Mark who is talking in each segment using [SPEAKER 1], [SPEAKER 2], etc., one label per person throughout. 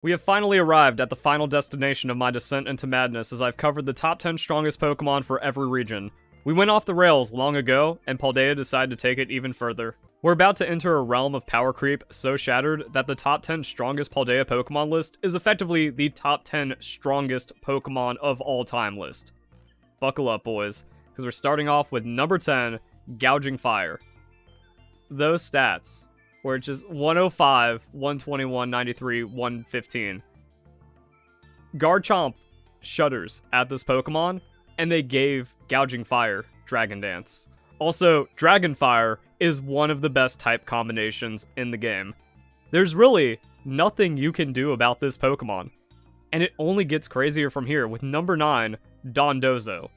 [SPEAKER 1] We have finally arrived at the final destination of my descent into madness as I've covered the top 10 strongest Pokemon for every region. We went off the rails long ago, and Paldea decided to take it even further. We're about to enter a realm of power creep so shattered that the top 10 strongest Paldea Pokemon list is effectively the top 10 strongest Pokemon of all time list. Buckle up, boys, because we're starting off with number 10, Gouging Fire. Those stats, where it's just 105, 121, 93, 115. Garchomp shudders at this Pokemon, and they gave Gouging Fire Dragon Dance. Also, Dragon Fire is one of the best type combinations in the game. There's really nothing you can do about this Pokemon, and it only gets crazier from here with number 9, Dondozo.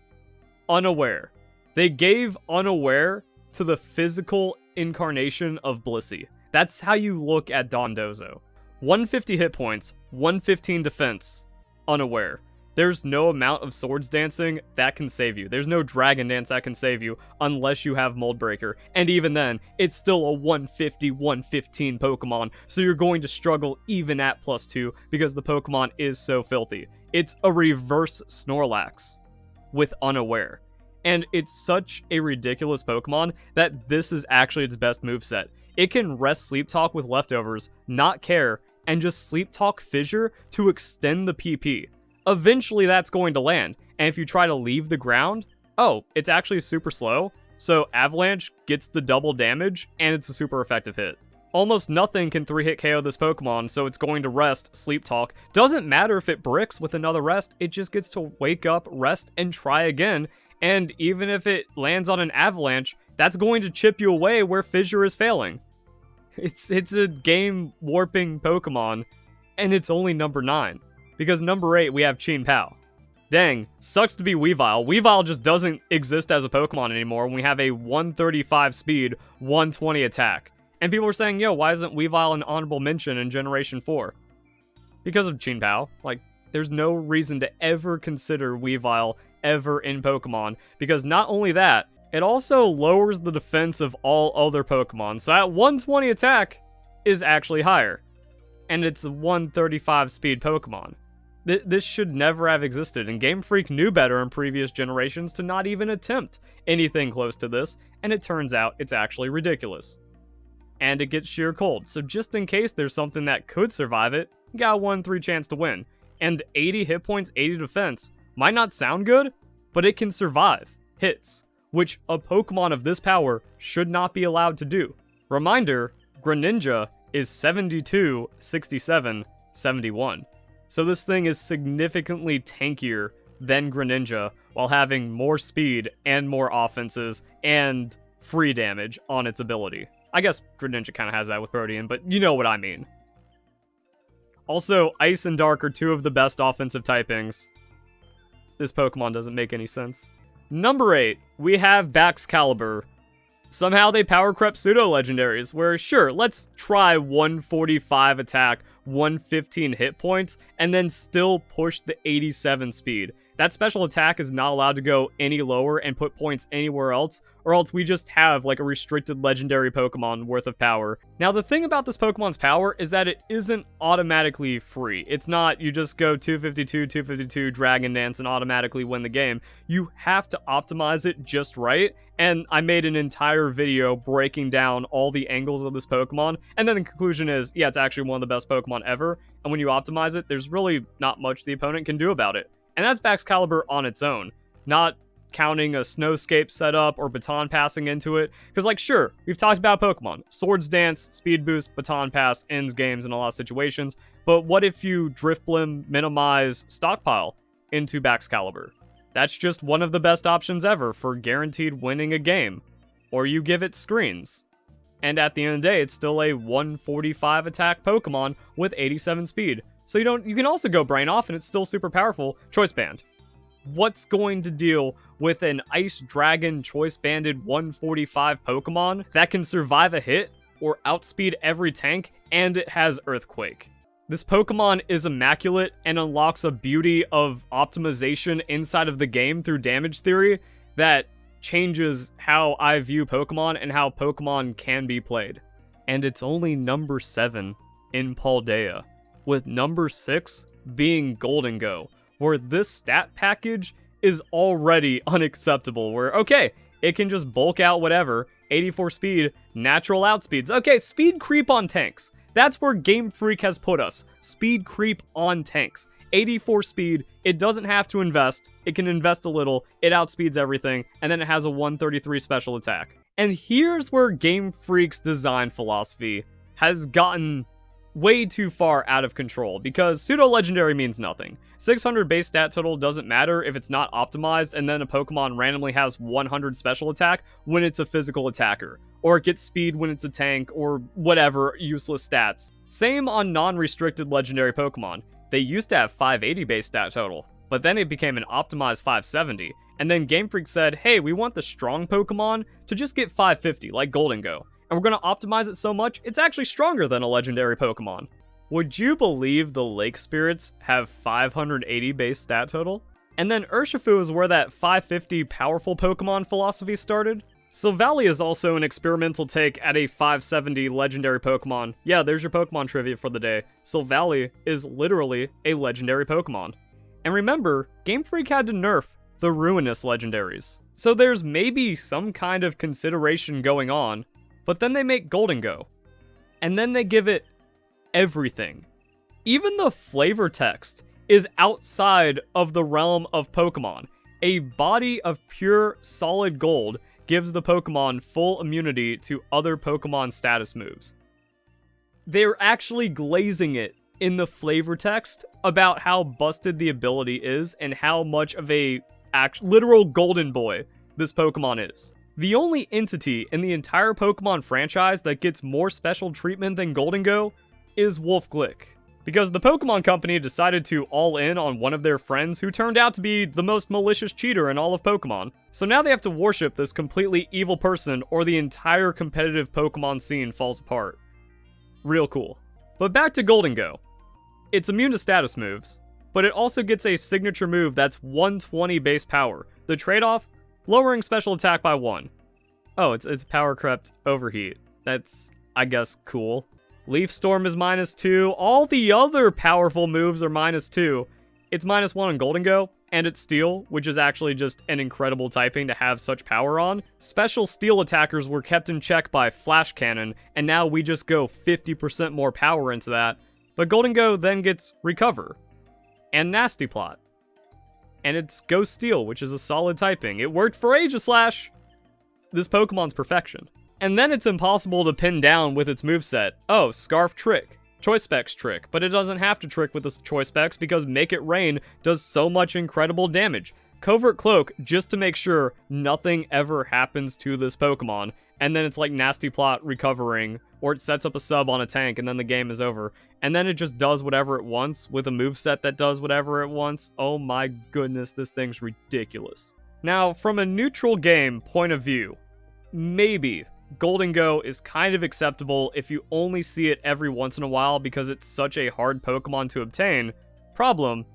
[SPEAKER 1] Unaware. They gave Unaware to the physical incarnation of Blissey. That's how you look at Dondozo. 150 hit points, 115 defense, Unaware. There's no amount of Swords Dancing that can save you. There's no Dragon Dance that can save you unless you have Mold Breaker. And even then, it's still a 150, 115 Pokemon, so you're going to struggle even at +2 because the Pokemon is so filthy. It's a reverse Snorlax with Unaware. And it's such a ridiculous Pokemon that this is actually its best moveset. It can rest Sleep Talk with leftovers, not care, and just Sleep Talk Fissure to extend the PP. Eventually that's going to land, and if you try to leave the ground, it's actually super slow, so Avalanche gets the double damage, and it's a super effective hit. Almost nothing can 3-hit KO this Pokemon, so it's going to rest Sleep Talk. Doesn't matter if it bricks with another rest, it just gets to wake up, rest, and try again, and even if it lands on an Avalanche, that's going to chip you away where Fissure is failing. It's a game-warping Pokemon, and it's only number 9. Because number 8, we have Chien-Pao. Dang, sucks to be Weavile. Weavile just doesn't exist as a Pokemon anymore when we have a 135 speed, 120 attack. And people are saying, yo, why isn't Weavile an honorable mention in Generation 4? Because of Chien-Pao. Like, there's no reason to ever consider Weavile ever in Pokemon, because not only that, it also lowers the defense of all other Pokemon, so that 120 attack is actually higher. And it's a 135 speed Pokemon. This should never have existed, and Game Freak knew better in previous generations to not even attempt anything close to this, and it turns out it's actually ridiculous. And it gets sheer cold, so just in case there's something that could survive it, you got a 1-3 chance to win. And 80 hit points, 80 defense might not sound good, but it can survive hits, which a Pokemon of this power should not be allowed to do. Reminder, Greninja is 72, 67, 71. So this thing is significantly tankier than Greninja while having more speed and more offenses and free damage on its ability. I guess Greninja kind of has that with Protean, but you know what I mean. Also, Ice and Dark are two of the best offensive typings. This Pokemon doesn't make any sense. Number 8, we have Baxcalibur. Somehow they power crept pseudo-legendaries, where sure, let's try 145 attack, 115 hit points, and then still push the 87 speed. That special attack is not allowed to go any lower and put points anywhere else, or else we just have like a restricted legendary Pokemon worth of power. Now the thing about this Pokemon's power is that it isn't automatically free. It's not you just go 252, 252, Dragon Dance and automatically win the game. You have to optimize it just right, and I made an entire video breaking down all the angles of this Pokemon, and then the conclusion is, yeah, it's actually one of the best Pokemon ever, and when you optimize it, there's really not much the opponent can do about it. And that's Baxcalibur on its own, not counting a Snowscape setup or baton passing into it. Because, like, sure, we've talked about Pokemon. Swords Dance, Speed Boost, Baton Pass ends games in a lot of situations. But what if you Drifblim, minimize, Stockpile into Baxcalibur? That's just one of the best options ever for guaranteed winning a game. Or you give it screens. And at the end of the day, it's still a 145 attack Pokemon with 87 speed. So you can also go Brain Off and it's still super powerful. Choice Band. What's going to deal with an Ice Dragon Choice Banded 145 Pokemon that can survive a hit or outspeed every tank and it has Earthquake? This Pokemon is immaculate and unlocks a beauty of optimization inside of the game through damage theory that changes how I view Pokemon and how Pokemon can be played. And it's only number 7 in Paldea. with number 6 being Golden Go, where this stat package is already unacceptable, where, okay, it can just bulk out whatever, 84 speed, natural outspeeds. Okay, speed creep on tanks. That's where Game Freak has put us. Speed creep on tanks. 84 speed, it doesn't have to invest, it can invest a little, it outspeeds everything, and then it has a 133 special attack. And here's where Game Freak's design philosophy has gotten way too far out of control, because pseudo-legendary means nothing. 600 base stat total doesn't matter if it's not optimized and then a Pokemon randomly has 100 special attack when it's a physical attacker, or it gets speed when it's a tank, or whatever useless stats. Same on non-restricted legendary Pokemon. They used to have 580 base stat total, but then it became an optimized 570, and then Game Freak said, hey, we want the strong Pokemon to just get 550, like Golden Go. And we're going to optimize it so much, it's actually stronger than a legendary Pokemon. Would you believe the Lake Spirits have 580 base stat total? And then Urshifu is where that 550 powerful Pokemon philosophy started. Silvally is also an experimental take at a 570 legendary Pokemon. Yeah, there's your Pokemon trivia for the day. Silvally is literally a legendary Pokemon. And remember, Game Freak had to nerf the ruinous legendaries. So there's maybe some kind of consideration going on. But then they make Golden Go. And then they give it everything. Even the flavor text is outside of the realm of Pokemon. A body of pure solid gold gives the Pokemon full immunity to other Pokemon status moves. They're actually glazing it in the flavor text about how busted the ability is and how much of a literal golden boy this Pokemon is. The only entity in the entire Pokemon franchise that gets more special treatment than Golden Go is Wolf Glick, because the Pokemon Company decided to all in on one of their friends who turned out to be the most malicious cheater in all of Pokemon. So now they have to worship this completely evil person or the entire competitive Pokemon scene falls apart. Real cool. But back to Golden Go. It's immune to status moves, but it also gets a signature move that's 120 base power. The trade-off? Lowering special attack by 1. Oh, it's power crept overheat. That's, I guess, cool. Leaf Storm is -2. All the other powerful moves are -2. It's -1 on Golden Go, and it's Steel, which is actually just an incredible typing to have such power on. Special Steel attackers were kept in check by Flash Cannon, and now we just go 50% more power into that. But Golden Go then gets Recover, and Nasty Plot. And it's Ghost Steel, which is a solid typing. It worked for Aegislash! This Pokemon's perfection. And then it's impossible to pin down with its moveset. Oh, Scarf Trick. Choice Specs Trick. But it doesn't have to trick with the Choice Specs because Make It Rain does so much incredible damage. Covert Cloak, just to make sure nothing ever happens to this Pokemon. And then it's like Nasty Plot recovering, or it sets up a sub on a tank and then the game is over. And then it just does whatever it wants with a moveset that does whatever it wants. Oh my goodness, this thing's ridiculous. Now, from a neutral game point of view, maybe Golden Go is kind of acceptable if you only see it every once in a while because it's such a hard Pokemon to obtain. Problem,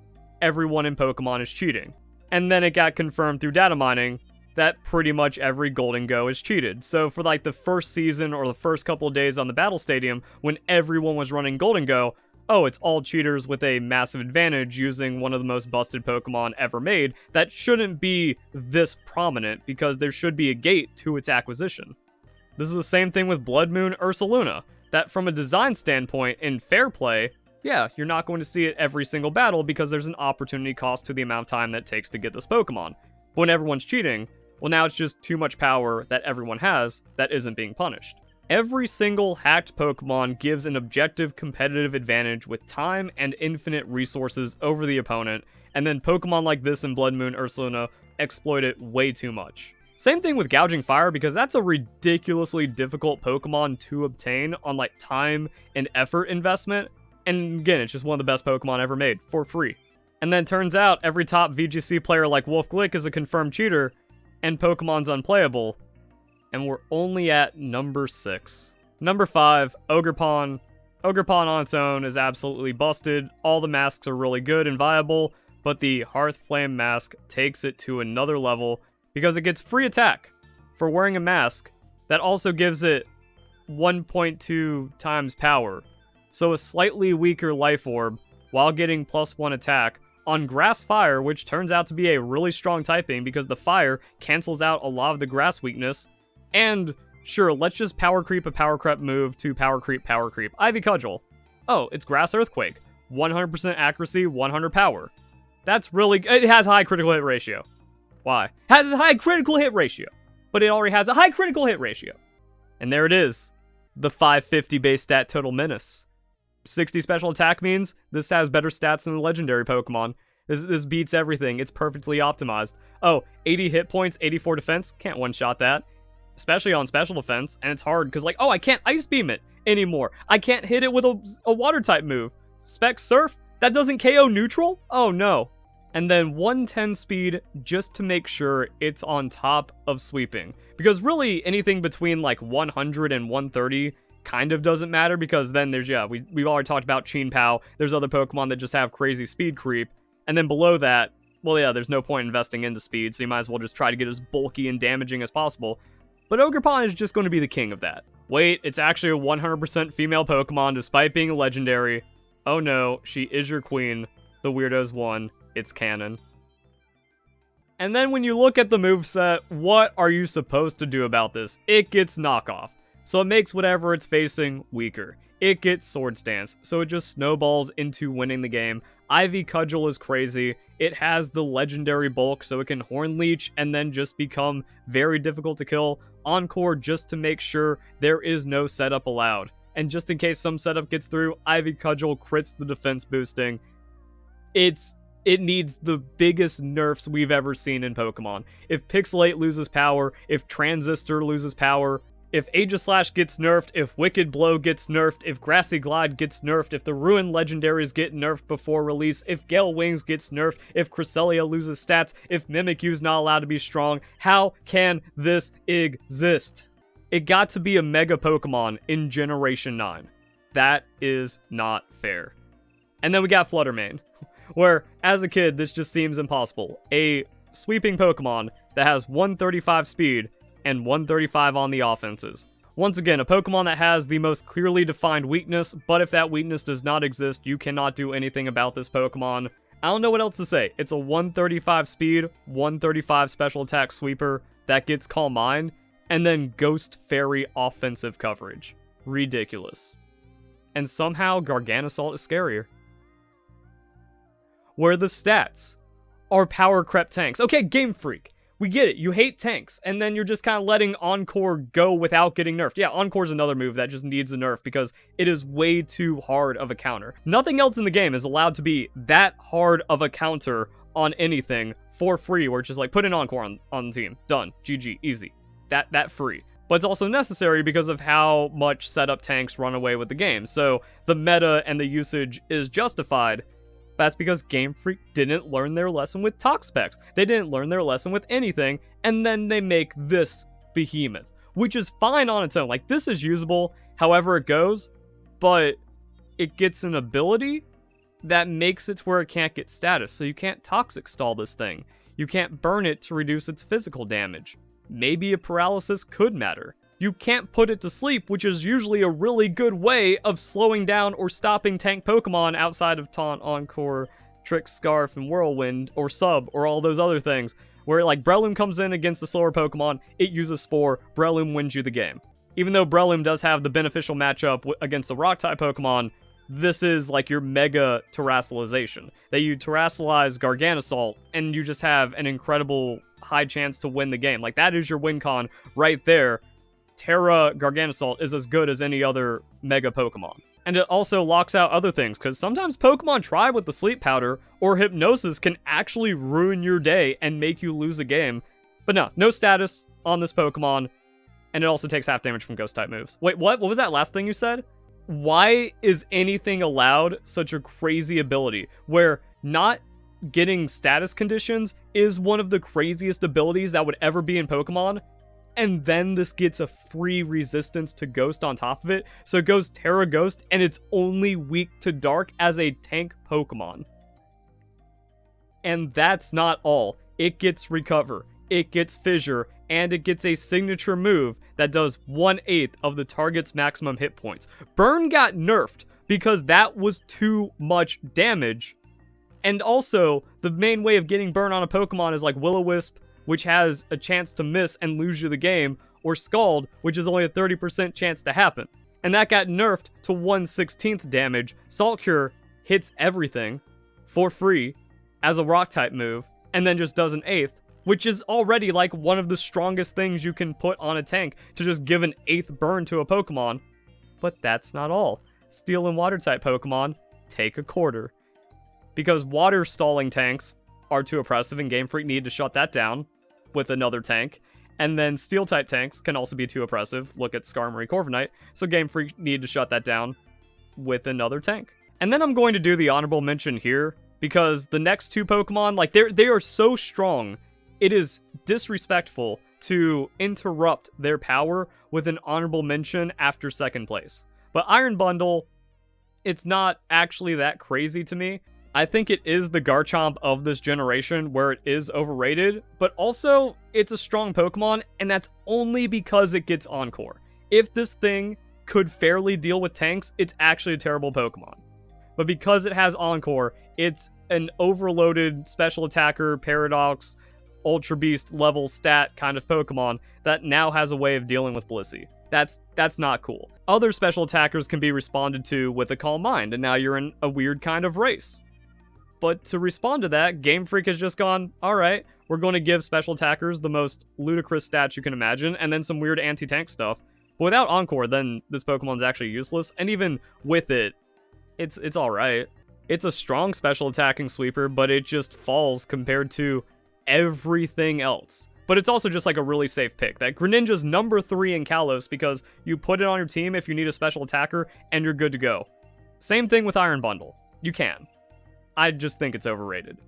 [SPEAKER 1] everyone in Pokemon is cheating. And then it got confirmed through data mining that pretty much every Golden Go is cheated. So for like the first season or the first couple of days on the Battle Stadium, when everyone was running Golden Go, oh, it's all cheaters with a massive advantage using one of the most busted Pokemon ever made. That shouldn't be this prominent because there should be a gate to its acquisition. This is the same thing with Blood Moon Ursaluna, that from a design standpoint in fair play, yeah, you're not going to see it every single battle because there's an opportunity cost to the amount of time that it takes to get this Pokemon. But when everyone's cheating, well, now it's just too much power that everyone has that isn't being punished. Every single hacked Pokemon gives an objective competitive advantage with time and infinite resources over the opponent, and then Pokemon like this in Blood Moon Ursaluna exploit it way too much. Same thing with Gouging Fire, because that's a ridiculously difficult Pokemon to obtain on like time and effort investment, and again, it's just one of the best Pokemon ever made, for free. And then turns out every top VGC player like Wolf Glick is a confirmed cheater, and Pokemon's unplayable, and we're only at number 6. Number 5, Ogerpon. Ogerpon on its own is absolutely busted. All the masks are really good and viable, but the Hearthflame mask takes it to another level because it gets free attack for wearing a mask that also gives it 1.2 times power. so a slightly weaker life orb, while getting +1 attack on grass fire, which turns out to be a really strong typing because the fire cancels out a lot of the grass weakness. And sure, let's just power creep a power creep move to power creep. Ivy Cudgel. Oh, it's grass earthquake. 100% accuracy, 100 power. That's really... It has high critical hit ratio. Why? Has a high critical hit ratio. But it already has a high critical hit ratio. And there it is. The 550 base stat total menace. 60 special attack means this has better stats than the legendary Pokemon. This beats everything. It's perfectly optimized. Oh, 80 hit points, 84 defense. Can't one-shot that. Especially on special defense. And it's hard because, like, oh, I can't Ice Beam it anymore. I can't hit it with a water-type move. Spec Surf? That doesn't KO neutral? Oh, no. And then 110 speed just to make sure it's on top of sweeping. Because really, anything between, like, 100 and 130 kind of doesn't matter because then there's, yeah, we've already talked about Chin Pao. There's other Pokemon that just have crazy speed creep. And then below that, well, yeah, there's no point investing into speed, so you might as well just try to get as bulky and damaging as possible. But Ogerpon is just going to be the king of that. Wait, it's actually a 100% female Pokemon despite being a legendary. Oh no, she is your queen. The weirdos won. It's canon. And then when you look at the moveset, what are you supposed to do about this? It gets knockoff. So it makes whatever it's facing weaker. It gets Sword Stance, so it just snowballs into winning the game. Ivy Cudgel is crazy. It has the legendary bulk, so it can Horn Leech and then just become very difficult to kill. Encore just to make sure there is no setup allowed. And just in case some setup gets through, Ivy Cudgel crits the defense boosting. It needs the biggest nerfs we've ever seen in Pokemon. If Pixelate loses power, if Transistor loses power, if Aegislash gets nerfed, if Wicked Blow gets nerfed, if Grassy Glide gets nerfed, if the Ruin Legendaries get nerfed before release, if Gale Wings gets nerfed, if Cresselia loses stats, if Mimikyu's not allowed to be strong, how can this exist? It got to be a Mega Pokemon in Generation 9. That is not fair. And then we got Fluttermane, where, as a kid, this just seems impossible. A sweeping Pokemon that has 135 speed and 135 on the offenses. Once again, a Pokemon that has the most clearly defined weakness, but if that weakness does not exist, you cannot do anything about this Pokemon. I don't know what else to say. It's a 135 speed, 135 special attack sweeper that gets Calm Mind, and then Ghost Fairy offensive coverage. Ridiculous. And somehow Garganasalt is scarier. Where the stats are Power Creep tanks. Okay, Game Freak. We get it. You hate tanks, and then you're just kind of letting Encore go without getting nerfed. Yeah, Encore's another move that just needs a nerf because it is way too hard of a counter. Nothing else in the game is allowed to be that hard of a counter on anything for free, where it's just like, put an Encore on the team. Done. GG. Easy. That free. But it's also necessary because of how much setup tanks run away with the game. So the meta and the usage is justified. That's because Game Freak didn't learn their lesson with Toxapex. They didn't learn their lesson with anything, and then they make this behemoth, which is fine on its own. Like, this is usable however it goes, but it gets an ability that makes it to where it can't get status, so you can't Toxic Stall this thing. You can't burn it to reduce its physical damage. Maybe a paralysis could matter. You can't put it to sleep, which is usually a really good way of slowing down or stopping tank Pokemon outside of Taunt, Encore, Trick, Scarf, and Whirlwind, or Sub, or all those other things, where like Breloom comes in against a slower Pokemon, it uses Spore, Breloom wins you the game. Even though Breloom does have the beneficial matchup against a Rock-type Pokemon, this is like your mega Terrassalization. That you Terrassalize Garganasalt, and you just have an incredible high chance to win the game. Like, that is your win con right there. Terra Garganasalt is as good as any other Mega Pokemon. And it also locks out other things, because sometimes Pokemon try with the Sleep Powder, or Hypnosis can actually ruin your day and make you lose a game. But no status on this Pokemon, and it also takes half damage from Ghost-type moves. Wait, what? What was that last thing you said? Why is anything allowed such a crazy ability, where not getting status conditions is one of the craziest abilities that would ever be in Pokemon? And then this gets a free resistance to Ghost on top of it. So it goes Terra Ghost, and it's only weak to Dark as a tank Pokemon. And that's not all. It gets Recover, it gets Fissure, and it gets a signature move that does 1/8 of the target's maximum hit points. Burn got nerfed, because that was too much damage. And also, the main way of getting burn on a Pokemon is like Will-O-Wisp, which has a chance to miss and lose you the game, or Scald, which is only a 30% chance to happen. And that got nerfed to 1/16 damage. Salt Cure hits everything for free as a Rock-type move, and then just does an 1/8, which is already like one of the strongest things you can put on a tank to just give an 1/8 burn to a Pokemon. But that's not all. Steel and Water-type Pokemon take a quarter. Because water stalling tanks are too oppressive and Game Freak need to shut that down with another tank. And then Steel-type tanks can also be too oppressive. Look at Skarmory Corviknight. So Game Freak need to shut that down with another tank. And then I'm going to do the honorable mention here, because the next two Pokemon, like, they are so strong, it is disrespectful to interrupt their power with an honorable mention after second place. But Iron Bundle, it's not actually that crazy to me. I think it is the Garchomp of this generation where it is overrated, but also it's a strong Pokemon, and that's only because it gets Encore. If this thing could fairly deal with tanks, it's actually a terrible Pokemon. But because it has Encore, it's an overloaded special attacker, Paradox, Ultra Beast level stat kind of Pokemon that now has a way of dealing with Blissey. That's not cool. Other special attackers can be responded to with a Calm Mind, and now you're in a weird kind of race. But to respond to that, Game Freak has just gone, alright, we're going to give special attackers the most ludicrous stats you can imagine, and then some weird anti-tank stuff. But without Encore, then this Pokemon's actually useless, and even with it, it's alright. It's a strong special attacking sweeper, but it just falls compared to everything else. But it's also just like a really safe pick. That Greninja's number 3 in Kalos because you put it on your team if you need a special attacker, and you're good to go. Same thing with Iron Bundle. You can. I just think it's overrated.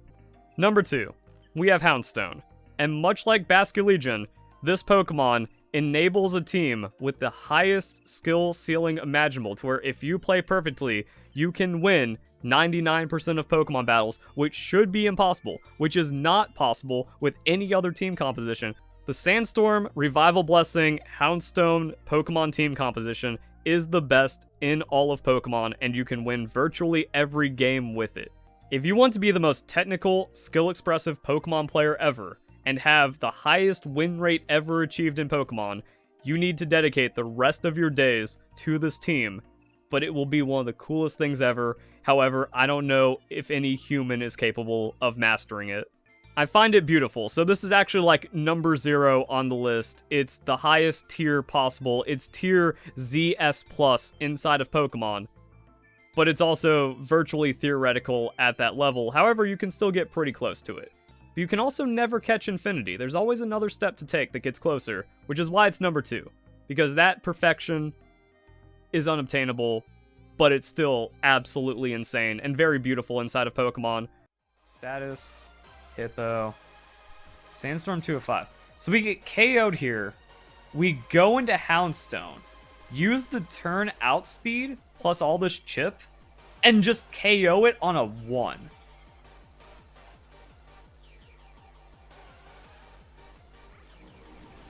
[SPEAKER 1] Number 2, we have Houndstone. And much like Basculegion, this Pokemon enables a team with the highest skill ceiling imaginable to where if you play perfectly, you can win 99% of Pokemon battles, which should be impossible, which is not possible with any other team composition. The Sandstorm, Revival Blessing, Houndstone Pokemon team composition is the best in all of Pokemon, and you can win virtually every game with it. If you want to be the most technical, skill-expressive Pokemon player ever, and have the highest win rate ever achieved in Pokemon, you need to dedicate the rest of your days to this team, but it will be one of the coolest things ever. However, I don't know if any human is capable of mastering it. I find it beautiful, so this is actually like number 0 on the list. It's the highest tier possible. It's tier ZS+ inside of Pokemon. But it's also virtually theoretical at that level. However, you can still get pretty close to it. But you can also never catch Infinity. There's always another step to take that gets closer, which is why it's number 2. Because that perfection is unobtainable, but it's still absolutely insane and very beautiful inside of Pokemon. Status, Hippo, Sandstorm 2 of 5. So we get KO'd here. We go into Houndstone, use the turn out speed plus all this chip, and just KO it on a 1.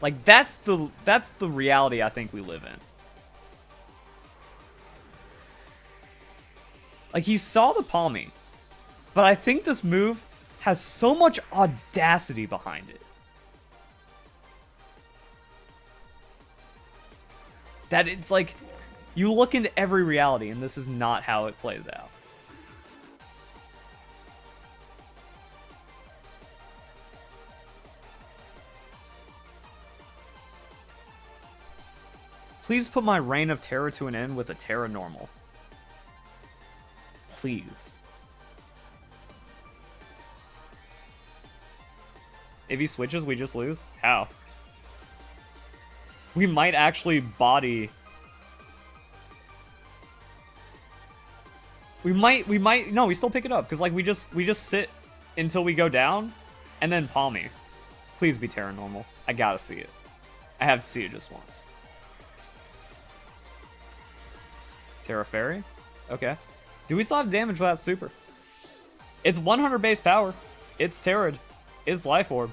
[SPEAKER 1] Like, that's the reality I think we live in. Like, he saw the Palmy, but I think this move has so much audacity behind it that it's like, you look into every reality, and this is not how it plays out. Please put my reign of terror to an end with a Terra normal. Please. If he switches, we just lose? How? We might actually body... We might, no, we still pick it up, because, like, we just sit until we go down, and then Palmy. Please be Terra normal. I gotta see it. I have to see it just once. Terra Fairy? Okay. Do we still have damage without Super? It's 100 base power. It's Terra'd. It's Life Orb.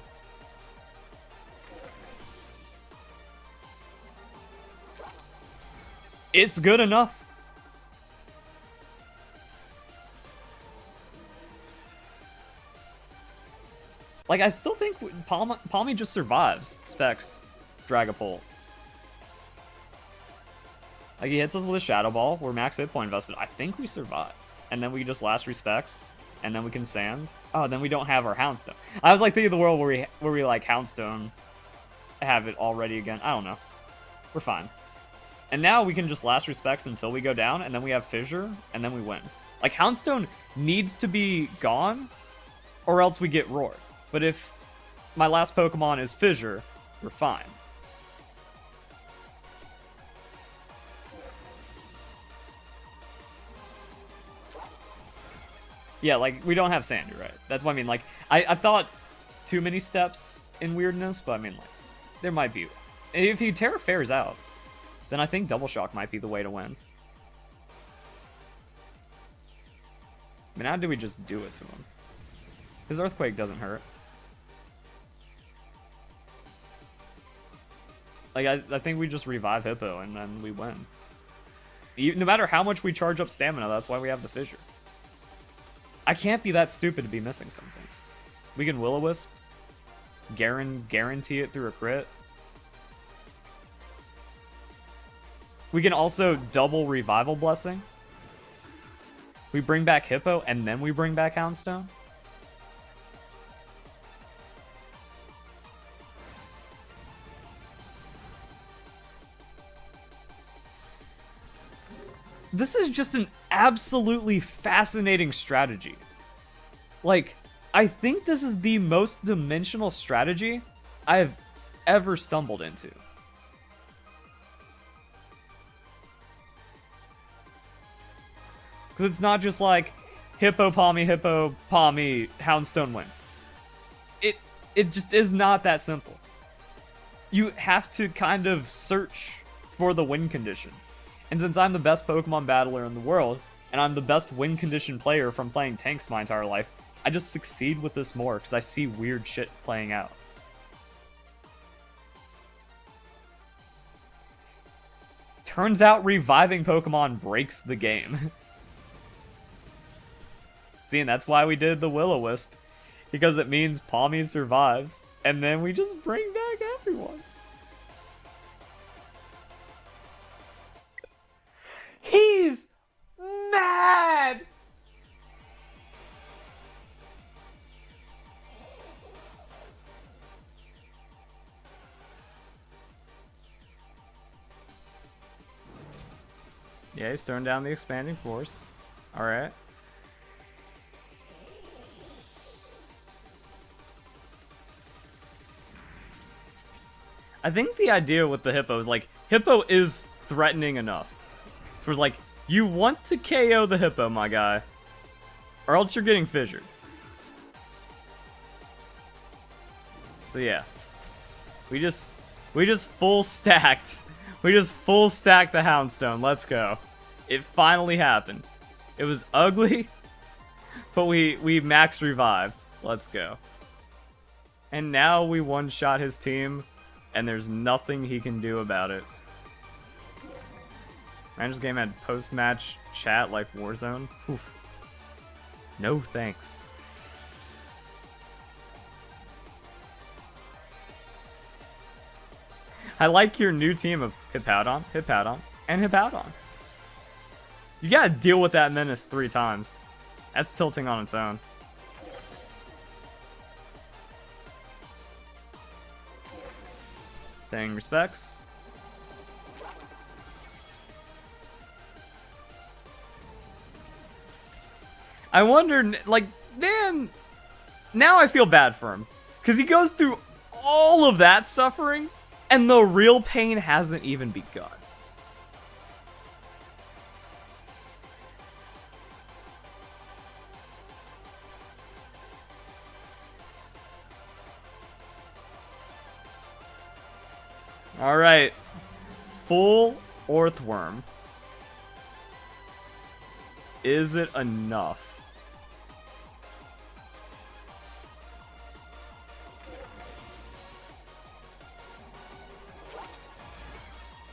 [SPEAKER 1] It's good enough. Like, I still think Palmy just survives Specs Dragapult. Like, he hits us with a Shadow Ball. We're max hit point invested. I think we survive. And then we just last respects. And then we can sand. Oh, then we don't have our Houndstone. I was like thinking of the world where we like Houndstone, have it already again. I don't know. We're fine. And now we can just last respects until we go down, and then we have Fissure, and then we win. Like, Houndstone needs to be gone, or else we get roared. But if my last Pokemon is Fissure, we're fine. Yeah, like, we don't have Sand, you're right. That's what I mean. Like, I thought too many steps in weirdness, but I mean, like, there might be. If he Terra Fairs out, then I think Double Shock might be the way to win. I mean, how do we just do it to him? His Earthquake doesn't hurt. Like, I think we just revive Hippo, and then we win. No matter how much we charge up stamina, that's why we have the Fissure. I can't be that stupid to be missing something. We can Will-O-Wisp. Guarantee it through a crit. We can also double Revival Blessing. We bring back Hippo, and then we bring back Houndstone. This is just an absolutely fascinating strategy. Like, I think this is the most dimensional strategy I've ever stumbled into. Because it's not just like Hippo, Palmy, Houndstone wins. It just is not that simple. You have to kind of search for the win condition. And since I'm the best Pokemon battler in the world, and I'm the best win condition player from playing tanks my entire life, I just succeed with this more because I see weird shit playing out. Turns out reviving Pokemon breaks the game. See, and that's why we did the Will-O-Wisp, because it means Palmy survives, and then we just bring back everyone. He's mad! Yeah, he's throwing down the Expanding Force. Alright. I think the idea with the Hippo is, like, Hippo is threatening enough. So it's like, you want to KO the Hippo, my guy, or else you're getting fissured. So yeah. We just full stacked. We just full stacked the Houndstone. Let's go. It finally happened. It was ugly, but we max revived. Let's go. And now we one-shot his team, and there's nothing he can do about it. Ranger's game had post-match chat like Warzone. Oof. No thanks. I like your new team of Hippowdon, and Hippowdon. You gotta deal with that menace 3 times. That's tilting on its own. Paying respects. I wonder, like, man, now I feel bad for him. Because he goes through all of that suffering, and the real pain hasn't even begun. Alright. Full Orthworm. Is it enough?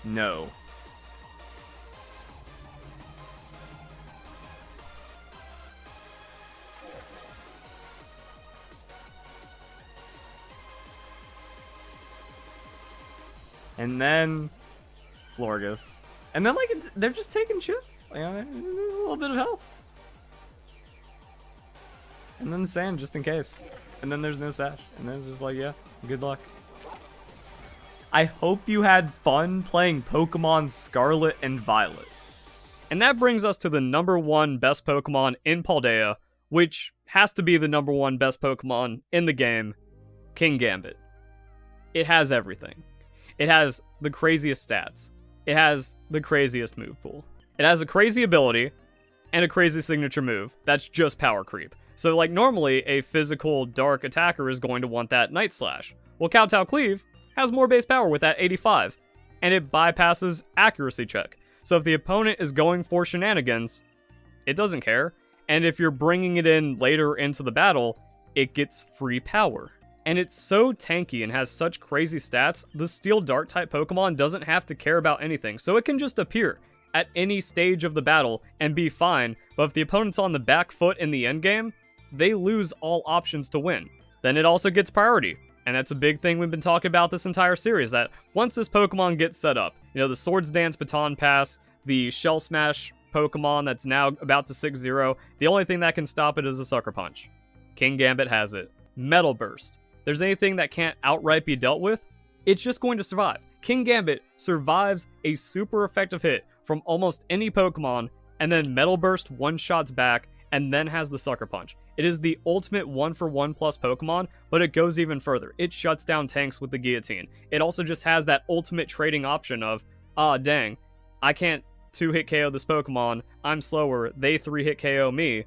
[SPEAKER 1] No. And then Florges. And then, like, they're just taking shit. You know, there's a little bit of health. And then Sand, just in case. And then there's no Sash. And then it's just like, yeah, good luck. I hope you had fun playing Pokemon Scarlet and Violet. And that brings us to the #1 best Pokemon in Paldea, which has to be the #1 best Pokemon in the game, Kingambit. It has everything. It has the craziest stats. It has the craziest move pool. It has a crazy ability and a crazy signature move that's just power creep. So, like, normally a physical dark attacker is going to want that Night Slash. Well, Kowtow Cleave has more base power with that 85, and it bypasses accuracy check. So if the opponent is going for shenanigans, it doesn't care. And if you're bringing it in later into the battle, it gets free power. And it's so tanky and has such crazy stats, the Steel Dark type Pokemon doesn't have to care about anything. So it can just appear at any stage of the battle and be fine. But if the opponent's on the back foot in the endgame, they lose all options to win. Then it also gets priority. And that's a big thing we've been talking about this entire series, that once this Pokemon gets set up, you know, the Swords Dance Baton Pass, the Shell Smash Pokemon that's now about to 6-0, the only thing that can stop it is a Sucker Punch. Kingambit has it. Metal Burst. There's anything that can't outright be dealt with, it's just going to survive. Kingambit survives a super effective hit from almost any Pokemon, and then Metal Burst one-shots back, and then has the Sucker Punch. It is the ultimate 1-for-1 plus Pokemon, but it goes even further. It shuts down tanks with the Guillotine. It also just has that ultimate trading option of, dang, I can't 2-hit KO this Pokemon, I'm slower, they 3-hit KO me.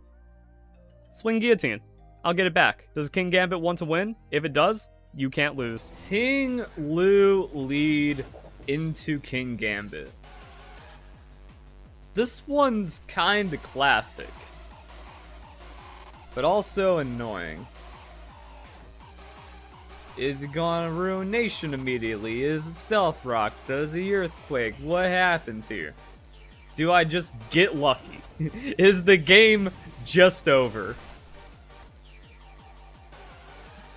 [SPEAKER 1] Swing Guillotine. I'll get it back. Does Kingambit want to win? If it does, you can't lose. Ting Lu lead into Kingambit. This one's kinda classic, but also annoying. Is it gonna ruin Nation immediately? Is it Stealth Rocks? Does the Earthquake? What happens here? Do I just get lucky? Is the game just over?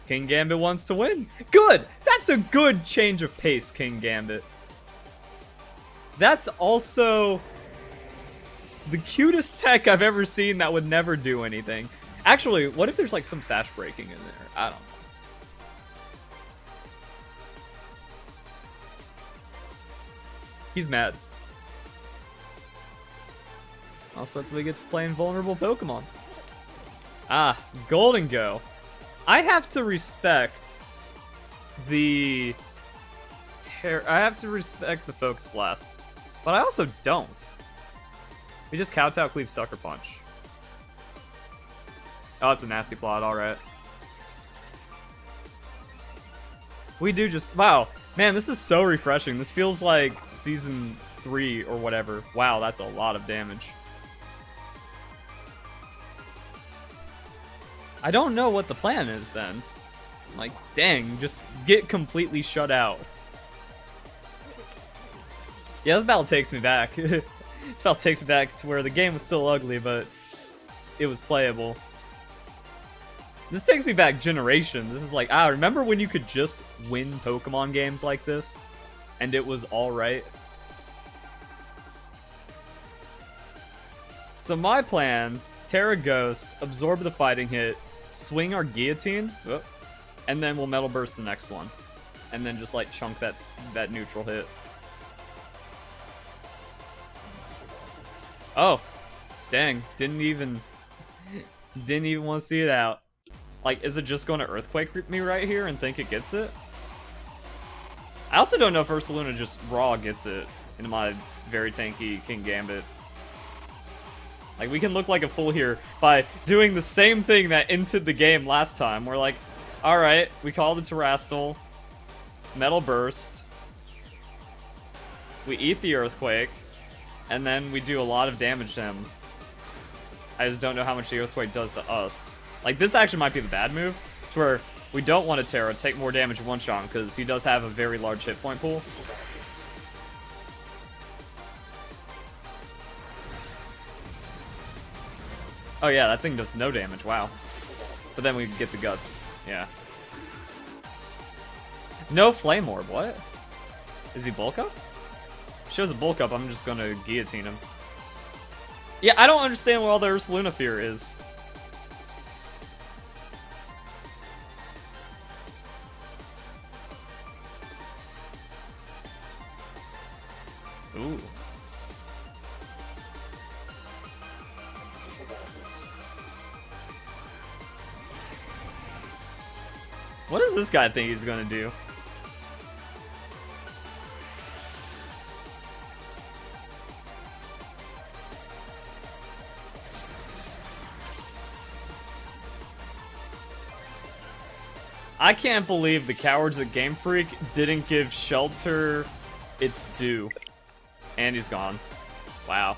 [SPEAKER 1] Kingambit wants to win. Good! That's a good change of pace, Kingambit. That's also the cutest tech I've ever seen that would never do anything. Actually, what if there's like some sash breaking in there? I don't know. He's mad. Also, that's what he gets for playing vulnerable Pokemon. Golden Go. I have to respect the Focus Blast, but I also don't. We just Kowtow Cleave Sucker Punch. Oh, it's a nasty plot, alright. We do just... Wow. Man, this is so refreshing. This feels like Season 3 or whatever. Wow, that's a lot of damage. I don't know what the plan is then. Like, dang, just get completely shut out. Yeah, this battle takes me back. This battle takes me back to where the game was still ugly, but it was playable. This takes me back generations. This is like, remember when you could just win Pokemon games like this? And it was alright? So my plan, Terra Ghost, absorb the fighting hit, swing our Guillotine, and then we'll Metal Burst the next one. And then just like chunk that neutral hit. Oh, dang, didn't even want to see it out. Like, is it just going to Earthquake me right here and think it gets it? I also don't know if Ursaluna just raw gets it into my very tanky Kingambit. Like, we can look like a fool here by doing the same thing that entered the game last time. We're like, alright, we call the Terastal, Metal Burst, we eat the Earthquake, and then we do a lot of damage to him. I just don't know how much the Earthquake does to us. Like, this actually might be the bad move, to where we don't want to Terra, take more damage in one shot, because he does have a very large hit point pool. Oh yeah, that thing does no damage, wow. But then we get the guts, yeah. No Flame Orb, what? Is he bulk up? Shows a bulk up, I'm just gonna guillotine him. Yeah, I don't understand what all the Ursaluna Fear is. Ooh. What does this guy think he's gonna do? I can't believe the cowards at Game Freak didn't give Shelter its due. And he's gone. Wow.